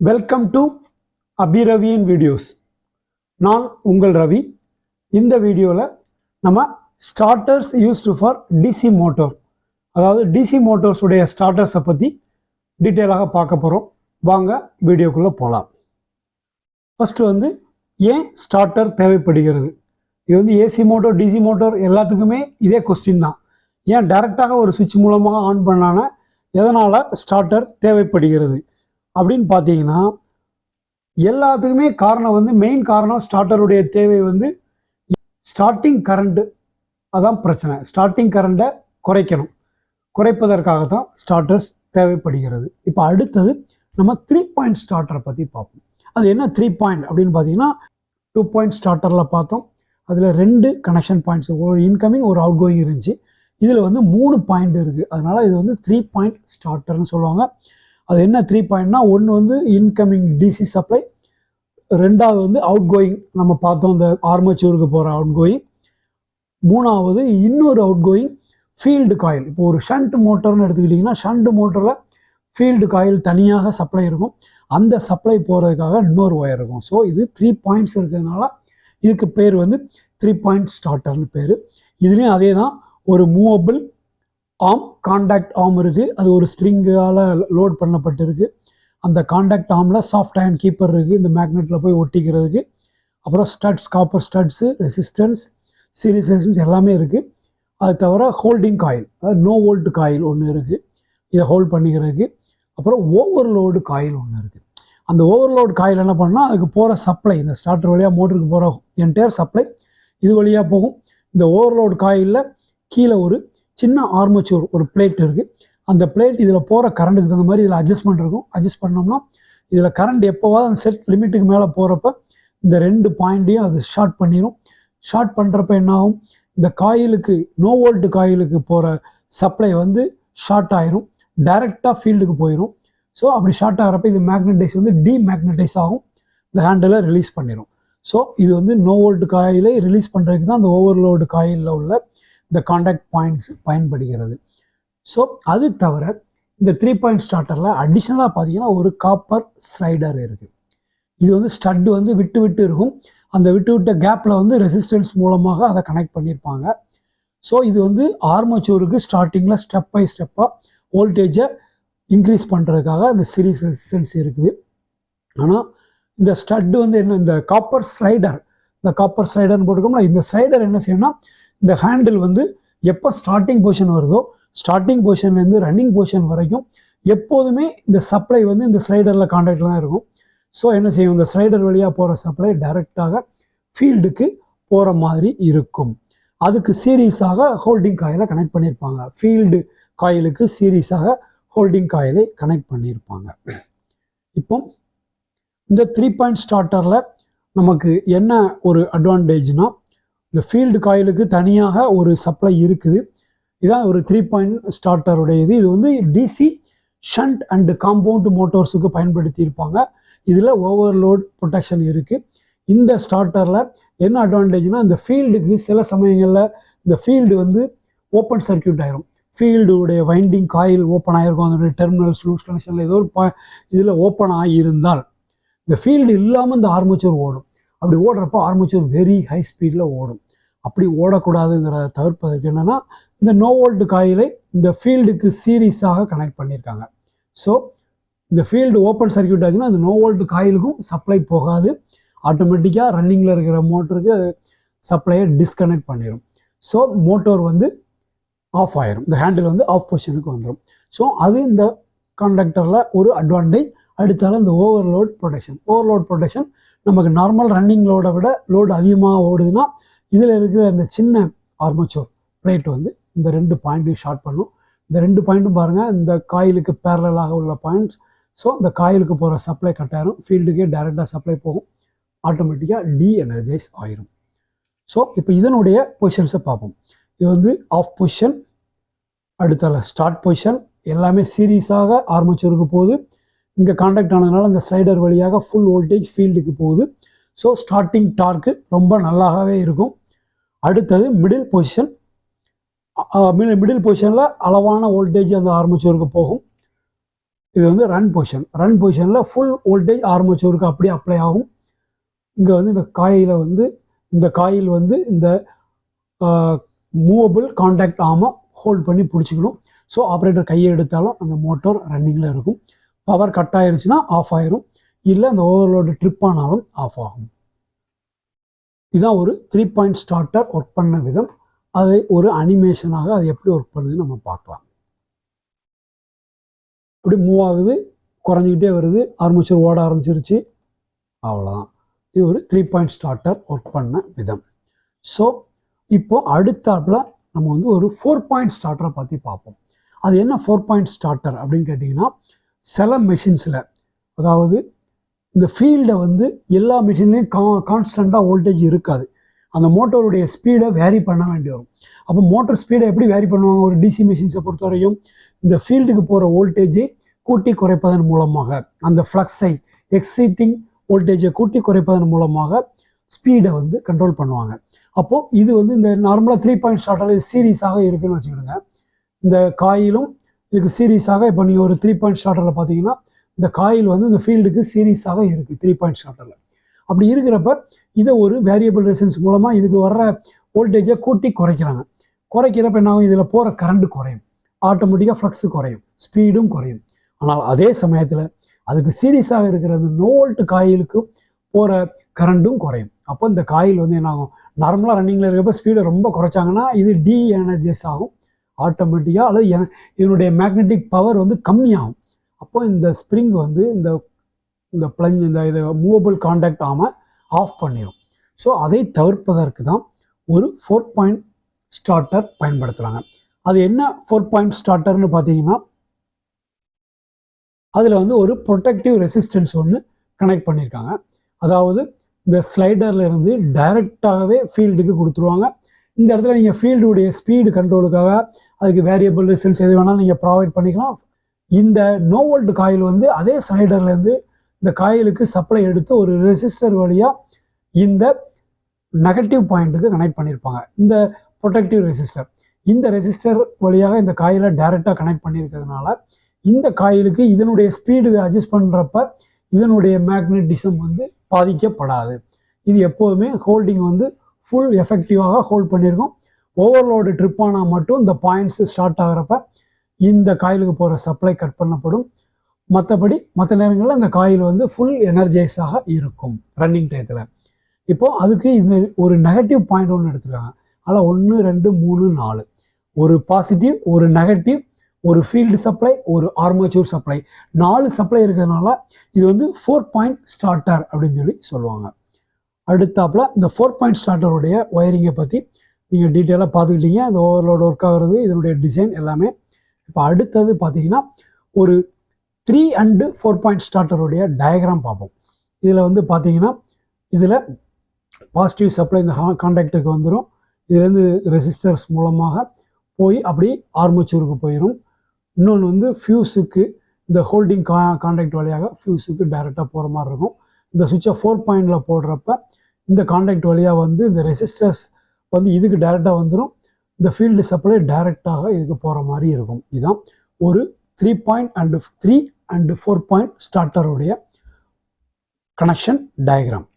Welcome to அபிரவியின் videos. நான் உங்கள் ரவி. இந்த வீடியோவில் நம்ம starters used for DC motor, அதாவது டிசி மோட்டார்ஸுடைய ஸ்டார்டர்ஸை பற்றி டீட்டெயிலாக பார்க்க போகிறோம். வாங்க வீடியோக்குள்ளே போகலாம். ஃபஸ்ட்டு ஏன் ஸ்டார்டர் தேவைப்படுகிறது? இது ஏசி மோட்டார், டிசி மோட்டார் எல்லாத்துக்குமே இதே கொஸ்டின் தான். ஏன் டைரெக்டாக ஒரு சுவிட்ச் மூலமாக ஆன் பண்ணான எதனால் ஸ்டார்டர் தேவைப்படுகிறது அப்படின்னு பார்த்தீங்கன்னா, எல்லாத்துக்குமே காரணம் மெயின் காரணம் ஸ்டார்டருடைய தேவை ஸ்டார்டிங் கரண்ட்டு. அதான் பிரச்சனை. ஸ்டார்டிங் கரண்ட்டை குறைப்பதற்காக தான் ஸ்டார்டர்ஸ் தேவைப்படுகிறது. இப்போ அடுத்தது நம்ம 3 பாயிண்ட் ஸ்டார்டரை பற்றி பார்ப்போம். அது என்ன 3 பாயிண்ட் அப்படின்னு பார்த்தீங்கன்னா, 2 பாயிண்ட் ஸ்டார்டரில் பார்த்தோம். அதில் 2 கனெக்ஷன் பாயிண்ட்ஸ், ஒரு இன்கமிங் ஒரு அவுட் கோயிங் இருந்துச்சு. இதில் 3 பாயிண்ட் இருக்குது. அதனால் இது 3 பாயிண்ட் ஸ்டார்டர்னு சொல்லுவாங்க. அது என்ன 3 பாயிண்ட்னா, ஒன்று இன்கமிங் டிசி சப்ளை, ரெண்டாவது அவுட் கோயிங் நம்ம பார்த்தோம் இந்த ஆர்மச்சூருக்கு போகிற அவுட் கோயிங், மூணாவது இன்னொரு அவுட் கோயிங் ஃபீல்டு காயில். இப்போ ஒரு ஷண்ட் மோட்டர்னு எடுத்துக்கிட்டிங்கன்னா, ஷண்ட் மோட்டரில் ஃபீல்டு காயில் தனியாக சப்ளை இருக்கும். அந்த சப்ளை போகிறதுக்காக இன்னொரு ஒயர் இருக்கும். ஸோ இது 3 பாயிண்ட்ஸ் இருக்கிறதுனால இதுக்கு பேர் 3 பாயிண்ட் ஸ்டார்டர்னு பேர். இதுலேயும் அதே தான், ஒரு மூவபிள் ஆர்ம், காண்டாக்ட் ஆர்ம் இருக்குது. அது ஒரு ஸ்ப்ரிங்கால் லோட் பண்ணப்பட்டிருக்கு. அந்த காண்டாக்ட் ஆர்மில் சாஃப்ட் அயர்ன் கீப்பர் இருக்குது, இந்த மேக்னெட்டில் போய் ஒட்டிக்கிறதுக்கு. அப்புறம் studs, copper studs, resistance, series resistance எல்லாமே இருக்குது. அது தவிர ஹோல்டிங் காயில், அதாவது நோ வோல்ட் காயில் ஒன்று இருக்குது, இதை ஹோல்ட் பண்ணிக்கிறதுக்கு. அப்புறம் ஓவர்லோடு காயில் ஒன்று இருக்குது. அந்த ஓவர்லோடு காயில் என்ன பண்ணால், அதுக்கு போகிற சப்ளை, இந்த ஸ்டார்டர் வழியாக மோட்டருக்கு போகிற என்டையர் சப்ளை இது வழியாக போகும். இந்த ஓவர்லோடு காயிலில் கீழே ஒரு சின்ன ஆர்மச்சூர் ஒரு பிளேட் இருக்குது. அந்த பிளேட் இதில் போகிற கரண்ட்டுக்கு தகுந்த மாதிரி இதில் அட்ஜஸ்ட்மெண்ட் இருக்கும். அட்ஜஸ்ட் பண்ணோம்னா இதில் கரண்ட் எப்போவாது அந்த செட் லிமிட்டுக்கு மேலே போகிறப்ப இந்த 2 பாயிண்ட்டையும் அது ஷார்ட் பண்ணிடும். ஷார்ட் பண்ணுறப்ப என்ன ஆகும், இந்த காயிலுக்கு, நோ வோல்ட் காயிலுக்கு போகிற சப்ளை ஷார்ட் ஆயிரும், டைரெக்டாக ஃபீல்டுக்கு போயிடும். ஸோ அப்படி ஷார்ட் ஆகிறப்ப இது மேக்னடைஸ் டிமேக்னடைஸ் ஆகும், இந்த ஹேண்டிலை ரிலீஸ் பண்ணிடும். ஸோ இது நோ வோல்ட் காயிலை ரிலீஸ் பண்ணுறதுக்கு தான் அந்த ஓவர்லோடு காயிலில் உள்ள இந்த காண்டாக்ட் பாயிண்ட்ஸ் பயன்படுகிறது. ஸோ அது தவிர இந்த 3 பாயிண்ட் ஸ்டார்டரில் அடிஷ்னலாக பார்த்தீங்கன்னா ஒரு காப்பர் ஸ்லைடர் இருக்குது. இது ஸ்டட்டு விட்டு விட்டு இருக்கும். அந்த விட்டு விட்ட கேப்பில் ரெசிஸ்டன்ஸ் மூலமாக அதை கனெக்ட் பண்ணியிருப்பாங்க. ஸோ இது ஆர்மச்சூருக்கு ஸ்டார்டிங்கில் ஸ்டெப் பை ஸ்டெப்பாக வோல்டேஜை இன்க்ரீஸ் பண்ணுறதுக்காக இந்த சீரிஸ் ரெசிஸ்டன்ஸ் இருக்குது. ஆனால் இந்த ஸ்டட்டு என்ன, இந்த காப்பர் ஸ்லைடர்னு போட்டுக்கோம்னா, இந்த ஸ்லைடர் என்ன செய்யணும்னா, இந்த ஹேண்டில் எப்போ ஸ்டார்டிங் பொசிஷன் வருதோ, ஸ்டார்டிங் பொசிஷன்லேருந்து ரன்னிங் பொசிஷன் வரைக்கும் எப்போதுமே இந்த சப்ளை இந்த ஸ்லைடரில் காண்டாக்டில் தான் இருக்கும். ஸோ என்ன செய்யும், இந்த ஸ்லைடர் வழியாக போகிற சப்ளை டைரெக்டாக ஃபீல்டுக்கு போகிற மாதிரி இருக்கும். அதுக்கு சீரீஸாக ஹோல்டிங் காயிலை கனெக்ட் பண்ணியிருப்பாங்க. ஃபீல்டு காயிலுக்கு சீரீஸாக ஹோல்டிங் காயிலை கனெக்ட் பண்ணியிருப்பாங்க. இப்போ இந்த 3 பாயிண்ட் ஸ்டார்டரில் நமக்கு என்ன ஒரு அட்வான்டேஜ்னா, இந்த ஃபீல்டு காயிலுக்கு தனியாக ஒரு சப்ளை இருக்குது. இதான் ஒரு 3 பாயிண்ட் ஸ்டார்டருடையது. இது டிசி ஷண்ட் அண்ட் காம்பவுண்ட் மோட்டார்ஸுக்கு பயன்படுத்தியிருப்பாங்க. இதில் ஓவர்லோட் ப்ரொடெக்ஷன் இருக்குது. இந்த ஸ்டார்டரில் என்ன அட்வான்டேஜ்னா, இந்த ஃபீல்டுக்கு சில சமயங்களில் இந்த ஃபீல்டு ஓப்பன் சர்க்கியூட் ஆயிரும். ஃபீல்டுடைய வைண்டிங் காயில் ஓப்பன் ஆகிருக்கும், அதனுடைய டெர்மினல்ஸ் லூஸ் கனெக்ஷனில் ஏதோ ஒரு இதில் ஓப்பன் ஆகியிருந்தால் இந்த ஃபீல்டு இல்லாமல் இந்த ஆர்மச்சூர் ஓடும். அப்படி ஓடுறப்போ ஆர்மச்சூர் வெரி ஹை ஸ்பீடில் ஓடும். அப்படி ஓடக்கூடாதுங்கிறத தவிர்ப்பதற்கு என்னென்னா, இந்த நோ வோல்ட் காயிலை இந்த ஃபீல்டுக்கு சீரீஸாக கனெக்ட் பண்ணியிருக்காங்க. ஸோ இந்த ஃபீல்டு ஓப்பன் சர்க்கியூட் ஆச்சுன்னா அந்த நோ வோல்ட் காயிலுக்கும் சப்ளை போகாது. ஆட்டோமேட்டிக்காக ரன்னிங்கில் இருக்கிற மோட்டருக்கு சப்ளையை டிஸ்கனெக்ட் பண்ணிடும். ஸோ மோட்டோர் ஆஃப் ஆயிரும், இந்த ஹேண்டில் ஆஃப் பொசிஷனுக்கு வந்துடும். ஸோ அது இந்த கண்டக்டரில் ஒரு அட்வான்டேஜ். அடுத்தால இந்த ஓவர்லோட் ப்ரொடெக்ஷன் நமக்கு நார்மல் ரன்னிங் லோடை விட லோடு அதிகமாக ஓடுதுன்னா இதில் இருக்கிற இந்த சின்ன ஆர்மச்சூர் பிளேட் இந்த 2 பாயிண்ட்டையும் ஷார்ட் பண்ணும். இந்த 2 பாயிண்ட்டும் பாருங்கள், இந்த காயிலுக்கு பேரலாக உள்ள பாயிண்ட்ஸ். ஸோ இந்த காயிலுக்கு போகிற சப்ளை கட் ஆயிரும், ஃபீல்டுக்கே டைரெக்டாக சப்ளை போகும், ஆட்டோமேட்டிக்காக டீஎனர்ஜைஸ் ஆயிரும். ஸோ இப்போ இதனுடைய பொசிஷன்ஸை பார்ப்போம். இது ஆஃப் பொசிஷன், அடுத்தால ஸ்டார்ட் பொசிஷன், எல்லாமே சீரீஸாக ஆர்மச்சூருக்கு போகுது. இங்கே காண்டாக்ட் ஆனதுனால இந்த ஸ்லைடர் வழியாக ஃபுல் வோல்டேஜ் ஃபீல்டுக்கு போகுது. ஸோ ஸ்டார்டிங் டார்க்கு ரொம்ப நல்லாவே இருக்கும். அடுத்தது மிடில் பொசிஷன் பொசிஷனில் அளவான வோல்டேஜ் அந்த ஆர்மச்சூருக்கு போகும். இது வந்து ரன் பொசிஷனில் ஃபுல் வோல்டேஜ் ஆர்மேச்சருக்கு அப்படியே அப்ளை ஆகும். இங்கே வந்து இந்த காயில் வந்து இந்த மூவபிள் காண்டாக்ட் ஆர்மை ஹோல்ட் பண்ணி பிடிச்சிக்கணும். ஸோ ஆப்ரேட்டர் கையை எடுத்தாலும் அந்த மோட்டார் ரன்னிங்கில் இருக்கும். பவர் கட் ஆயிருச்சுன்னா ஆஃப் ஆயிரும், இல்லை அந்த ஓவர்லோடு ட்ரிப் ஆனாலும் ஆஃப் ஆகும். இதுதான் ஒரு 3 பாயிண்ட் ஸ்டார்டர் ஒர்க் பண்ண விதம். அதை ஒரு அனிமேஷனாக அது எப்படி ஒர்க் பண்ணுதுன்னு நம்ம பார்க்கலாம். இப்படி மூவ் ஆகுது, குறைஞ்சிக்கிட்டே வருது, ஆர்மேச்சர் ஓட ஆரம்பிச்சிருச்சு, அவ்வளோதான். இது ஒரு 3 பாயிண்ட் ஸ்டார்டர் ஒர்க் பண்ண விதம். ஸோ இப்போ அடுத்தாப்புல நம்ம வந்து ஒரு 4 பாயிண்ட் ஸ்டார்டரை பற்றி பார்ப்போம். அது என்ன 4 பாயிண்ட் ஸ்டார்டர் அப்படின்னு கேட்டிங்கன்னா, சில மெஷின்ஸில், அதாவது இந்த ஃபீல்டை வந்து எல்லா மிஷின்லேயும் கான்ஸ்டண்ட்டாக வோல்டேஜ் இருக்காது. அந்த மோட்டருடைய ஸ்பீடை வேரி பண்ண வேண்டி வரும். அப்போ மோட்டர் ஸ்பீடை எப்படி வேரி பண்ணுவாங்க? ஒரு டிசி மிஷின்ஸை பொறுத்தவரையும் இந்த ஃபீல்டுக்கு போகிற வோல்டேஜை கூட்டி குறைப்பதன் மூலமாக, அந்த ஃப்ளக்ஸை எக்ஸிட்டிங் வோல்டேஜை கூட்டி குறைப்பதன் மூலமாக ஸ்பீடை வந்து கண்ட்ரோல் பண்ணுவாங்க. அப்போது இது வந்து இந்த நார்மலாக 3 பாயிண்ட் ஸ்டார்டர் இது சீரீஸாக இருக்குதுன்னு வச்சுக்கிடுங்க. இந்த காயிலும் இதுக்கு சீரீஸாக, இப்போ நீங்கள் ஒரு 3 பாயிண்ட் ஸ்டார்டரில் பார்த்தீங்கன்னா இந்த காயில் வந்து இந்த ஃபீல்டுக்கு சீரீஸாக இருக்குது 3 பாயிண்ட் ஸ்டார்டரில். அப்படி இருக்கிறப்ப இதை ஒரு வேரியபிள் ரெசிஸ்டன்ஸ் மூலமாக இதுக்கு வர்ற வோல்டேஜை கூட்டி குறைக்கிறப்ப என்ன ஆகும்? இதில் போகிற கரண்ட் குறையும், ஆட்டோமேட்டிக்காக ஃப்ளக்ஸு குறையும், ஸ்பீடும் குறையும். ஆனால் அதே சமயத்தில் அதுக்கு சீரீஸாக இருக்கிற அந்த நோ வோல்ட் காயிலுக்கு போகிற கரண்ட்டும் குறையும். அப்போ இந்த காயில் வந்து என்ன ஆகும்? நார்மலாக ரன்னிங்கில் இருக்கப்போ ஸ்பீடை ரொம்ப குறைச்சாங்கன்னா இது டி எனர்ஜைஸ் ஆகும் ஆட்டோமேட்டிக்காக, அல்லது இதனுடைய மேக்னெட்டிக் பவர் வந்து கம்மியாகும். அப்போ இந்த ஸ்ப்ரிங் வந்து இந்த பிளஞ்ச் இது மூவபிள் காண்டாக்ட் ஆர்மை ஆஃப் பண்ணிடும். ஸோ அதை தவிர்ப்பதற்கு தான் ஒரு 4 பாயிண்ட் ஸ்டார்டர் பயன்படுத்துகிறாங்க. அது என்ன 4 பாயிண்ட் ஸ்டார்டர்னு பார்த்தீங்கன்னா, அதில் வந்து ஒரு ப்ரொடெக்டிவ் ரெசிஸ்டன்ஸ் ஒன்று கனெக்ட் பண்ணியிருக்காங்க. அதாவது இந்த ஸ்லைடரில் இருந்து டைரெக்டாகவே ஃபீல்டுக்கு கொடுத்துருவாங்க. இந்த இடத்துல நீங்கள் ஃபீல்டுடைய ஸ்பீடு கண்ட்ரோலுக்காக அதுக்கு வேரியபிள் ரெசிஸ்டன்ஸ் எது வேணாலும் நீங்கள் ப்ரொவைட் பண்ணிக்கலாம். இந்த நோ வோல்ட் காயில் வந்து அதே ஸ்லைடர்லேருந்து இந்த காயிலுக்கு சப்ளை எடுத்து ஒரு ரெசிஸ்டர் வழியாக இந்த நெகட்டிவ் பாயிண்ட்டுக்கு கனெக்ட் பண்ணியிருப்பாங்க. இந்த ப்ரொடெக்டிவ் ரெசிஸ்டர், இந்த ரெசிஸ்டர் வழியாக இந்த காயிலை டைரெக்டாக கனெக்ட் பண்ணியிருக்கிறதுனால இந்த காயிலுக்கு இதனுடைய ஸ்பீடு அட்ஜஸ்ட் பண்ணுறப்ப இதனுடைய மேக்னெட்டிசம் வந்து பாதிக்கப்படாது. இது எப்போதுமே ஹோல்டிங் வந்து ஃபுல் எஃபெக்டிவாக ஹோல்ட் பண்ணியிருக்கோம். ஓவர்லோடு ட்ரிப் ஆனால் மட்டும் இந்த பாயிண்ட்ஸ் ஸ்டார்ட் ஆகிறப்ப இந்த காயிலுக்கு போகிற சப்ளை கட் பண்ணப்படும். மற்ற நேரங்களில் இந்த காயில் வந்து ஃபுல் எனர்ஜைஸாக இருக்கும் ரன்னிங் டயத்தில். இப்போது அதுக்கு இது ஒரு நெகட்டிவ் பாயிண்ட் ஒன்று எடுத்துருக்காங்க. அதில் 1 2 3 4 ஒரு பாசிட்டிவ், ஒரு நெகட்டிவ், ஒரு ஃபீல்டு சப்ளை, ஒரு ஆர்மேச்சர் சப்ளை, 4 சப்ளை இருக்கிறதுனால இது வந்து 4 பாயிண்ட் ஸ்டார்டர் அப்படின்னு சொல்லுவாங்க. அடுத்தாப்பில் இந்த 4 பாயிண்ட் ஸ்டார்டருடைய ஒயரிங்கை பற்றி நீங்கள் டீட்டெயிலாக பார்த்துக்கிட்டீங்க. அந்த ஓவர்லோடு ஒர்க் ஆகிறது, இதனுடைய டிசைன் எல்லாமே. இப்போ அடுத்தது பார்த்தீங்கன்னா ஒரு 3 and 4 பாயிண்ட் ஸ்டார்டருடைய டயக்ராம் பார்ப்போம். இதில் வந்து பார்த்தீங்கன்னா இதில் பாசிட்டிவ் சப்ளை இந்த காண்டாக்டுக்கு வந்துடும். இதுலேருந்து ரெசிஸ்டர்ஸ் மூலமாக போய் அப்படி ஆர்மேச்சருக்கு போயிடும். இன்னொன்று வந்து ஃபியூஸுக்கு இந்த ஹோல்டிங் காண்டாக்ட் வழியாக ஃபியூஸுக்கு டைரெக்டாக போகிற மாதிரி இருக்கும். இந்த சுவிட்சை 4 பாயிண்டில் போடுறப்ப இந்த காண்டாக்ட் வழியாக வந்து இந்த ரெசிஸ்டர்ஸ் வந்து இதுக்கு டைரெக்டாக வந்துடும். இந்த ஃபீல்டு சப்ளை டைரெக்டாக இதுக்கு போகிற மாதிரி இருக்கும். இதுதான் ஒரு 3 and 4 பாயிண்ட் ஸ்டார்டருடைய கனெக்ஷன் டயக்ராம்.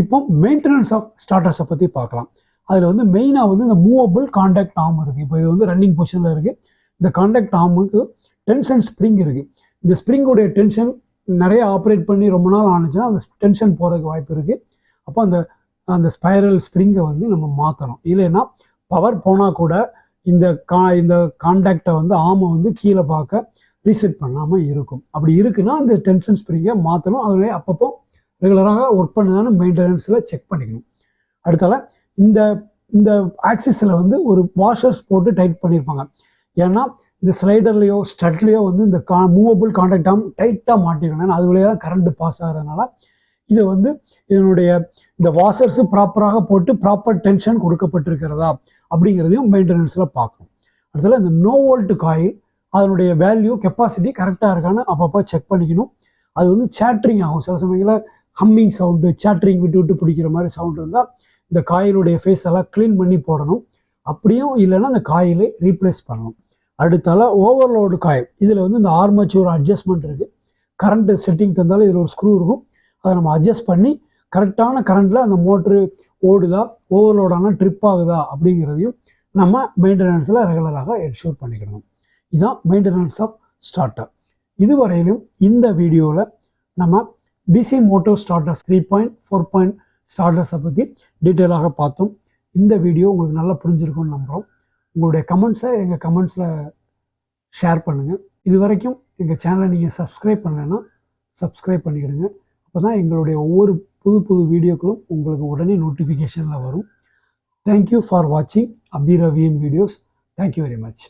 இப்போ மெயின்டெனன்ஸ் ஆஃப் ஸ்டார்டர்ஸை பற்றி பார்க்கலாம். அதில் வந்து மெயினாக வந்து இந்த மூவபிள் காண்டாக்ட் ஆர்ம் இருக்குது. இப்போ இது வந்து ரன்னிங் பொசிஷனில் இருக்குது. இந்த காண்டாக்ட் ஆர்முக்கு டென்ஷன் ஸ்ப்ரிங் இருக்குது. இந்த ஸ்ப்ரிங்குடைய டென்ஷன் நிறைய ஆப்ரேட் பண்ணி ரொம்ப நாள் ஆனிச்சுன்னா அந்த டென்ஷன் போகிறதுக்கு வாய்ப்பு இருக்குது. அப்போ அந்த ஸ்பைரல் ஸ்ப்ரிங்கை வந்து நம்ம மாற்றணும். இல்லைன்னா பவர் போனால் கூட இந்த காண்டாக்டை வந்து ஆர்மை வந்து கீழே பார்க்க ரீசெட் பண்ணாமல் இருக்கும். அப்படி இருக்குன்னா அந்த டென்ஷன் ஸ்ப்ரிங்கை மாற்றணும். அதில் அப்பப்போ ரெகுலராக ஒர்க் பண்ணுதான்னு மெயின்டெனன்ஸில் செக் பண்ணிக்கணும். அடுத்தால இந்த ஆக்சிஸில் வந்து ஒரு வாஷர்ஸ் போட்டு டைட் பண்ணியிருப்பாங்க. ஏன்னா இந்த ஸ்லைடர்லேயோ ஸ்டட்லேயோ வந்து இந்த மூவபிள் காண்டாக்ட் ஆர்ம் டைட்டாக மாட்டிக்கணும். ஏன்னா அது வழியாக தான் கரண்ட் பாஸ் ஆகிறதுனால இதை வந்து இதனுடைய இந்த வாஷர்ஸு ப்ராப்பராக போட்டு ப்ராப்பர் டென்ஷன் கொடுக்கப்பட்டிருக்கிறதா அப்படிங்கிறதையும் மெயின்டெனன்ஸில் பார்க்கணும். அடுத்தது இந்த நோ வோல்ட் காயில் அதனுடைய வேல்யூ கெப்பாசிட்டி கரெக்டாக இருக்கான்னு அப்பப்போ செக் பண்ணிக்கணும். அது வந்து சேட்ரிங் ஆகும். சில சமயங்களில் ஹம்மிங் சவுண்டு, சேட்ரிங் விட்டு பிடிக்கிற மாதிரி சவுண்டு இருந்தால் இந்த காயிலுடைய ஃபேஸ் எல்லாம் க்ளீன் பண்ணி போடணும். அப்படியும் இல்லைன்னா அந்த காயிலை ரீப்ளேஸ் பண்ணணும். அடுத்தால ஓவர்லோடு காயில், இதில் வந்து இந்த ஆர்மேச்சர் அட்ஜஸ்ட்மெண்ட் இருக்குது. கரண்ட்டு செட்டிங் தந்தாலும் இதில் ஒரு ஸ்க்ரூ இருக்கும். அதை நம்ம அட்ஜஸ்ட் பண்ணி கரெக்டான கரண்ட்டில் அந்த மோட்ரு ஓடுதா, ஓவர்லோடான ட்ரிப் ஆகுதா அப்படிங்கிறதையும் நம்ம மெயின்டெனன்ஸில் ரெகுலராக என்ஷூர் பண்ணிக்கணும். இதுதான் மெயின்டெனன்ஸ் ஆஃப் ஸ்டார்டர். இதுவரையிலும் இந்த வீடியோவில் நம்ம டிசி மோட்டர் ஸ்டார்டர்ஸ் 3 4 ஸ்டார்டர்ஸை பற்றி டீட்டெயிலாக பார்த்தோம். இந்த வீடியோ உங்களுக்கு நல்லா புரிஞ்சிருக்கும்னு நம்புகிறோம். உங்களுடைய கமெண்ட்ஸை எங்கள் கமெண்ட்ஸில் ஷேர் பண்ணுங்கள். இது வரைக்கும் எங்கள் சேனலை நீங்கள் சப்ஸ்கிரைப் பண்ணலைன்னா சப்ஸ்கிரைப் பண்ணிக்கிடுங்க. அப்போ தான் எங்களுடைய ஒவ்வொரு புது வீடியோக்களும் உங்களுக்கு உடனே நோட்டிஃபிகேஷனில் வரும். தேங்க்யூ ஃபார் வாட்சிங் அபி ரவியின் வீடியோஸ். Thank you very much.